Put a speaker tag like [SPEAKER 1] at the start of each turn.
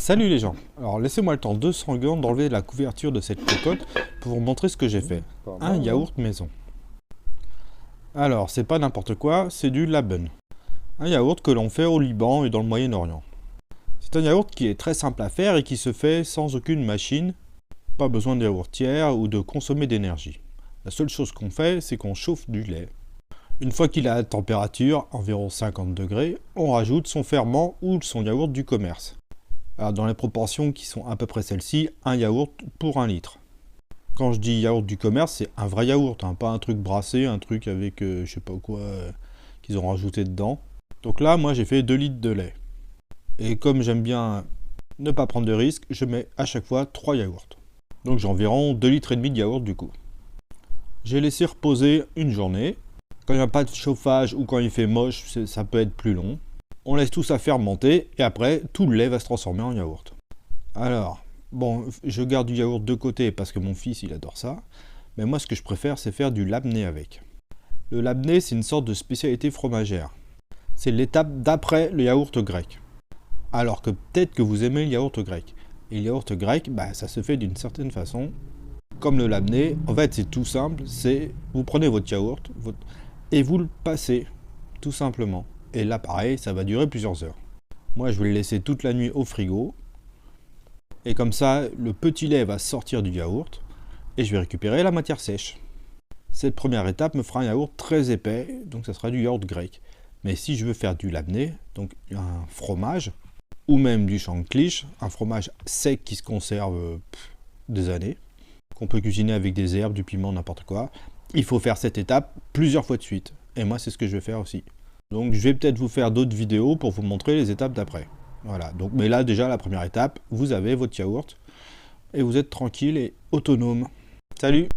[SPEAKER 1] Salut les gens. Alors laissez-moi le temps 2 secondes d'enlever la couverture de cette cocotte pour vous montrer ce que j'ai fait. Un yaourt maison. Alors c'est pas n'importe quoi, c'est du Laben. Un yaourt que l'on fait au Liban et dans le Moyen-Orient. C'est un yaourt qui est très simple à faire et qui se fait sans aucune machine. Pas besoin de yaourtière ou de consommer d'énergie. La seule chose qu'on fait, c'est qu'on chauffe du lait. Une fois qu'il est à température, environ 50 degrés, on rajoute son ferment ou son yaourt du commerce. Alors dans les proportions qui sont à peu près celles-ci, un yaourt pour 1 litre. Quand je dis yaourt du commerce, c'est un vrai yaourt, hein, pas un truc brassé, un truc avec je sais pas quoi qu'ils ont rajouté dedans. Donc là, moi j'ai fait 2 litres de lait. Et comme j'aime bien ne pas prendre de risques, je mets à chaque fois 3 yaourts. Donc j'ai environ 2 litres et demi de yaourt du coup. J'ai laissé reposer une journée. Quand il n'y a pas de chauffage ou quand il fait moche, ça peut être plus long. On laisse tout ça fermenter et après, tout le lait va se transformer en yaourt. Alors, bon, je garde du yaourt de côté parce que mon fils, il adore ça. Mais moi, ce que je préfère, c'est faire du labné avec. Le labné, c'est une sorte de spécialité fromagère. C'est l'étape d'après le yaourt grec. Alors que peut-être que vous aimez le yaourt grec. Et le yaourt grec, ça se fait d'une certaine façon. Comme le labné, en fait, c'est tout simple. C'est, vous prenez votre yaourt et vous le passez, tout simplement. Et là, pareil, ça va durer plusieurs heures. Moi, je vais le laisser toute la nuit au frigo. Et comme ça, le petit lait va sortir du yaourt. Et je vais récupérer la matière sèche. Cette première étape me fera un yaourt très épais. Donc ça sera du yaourt grec. Mais si je veux faire du labné, donc un fromage, ou même du shanklish, un fromage sec qui se conserve des années, qu'on peut cuisiner avec des herbes, du piment, n'importe quoi, il faut faire cette étape plusieurs fois de suite. Et moi, c'est ce que je vais faire aussi. Donc je vais peut-être vous faire d'autres vidéos pour vous montrer les étapes d'après. Voilà, donc, mais là déjà la première étape, vous avez votre yaourt et vous êtes tranquille et autonome. Salut!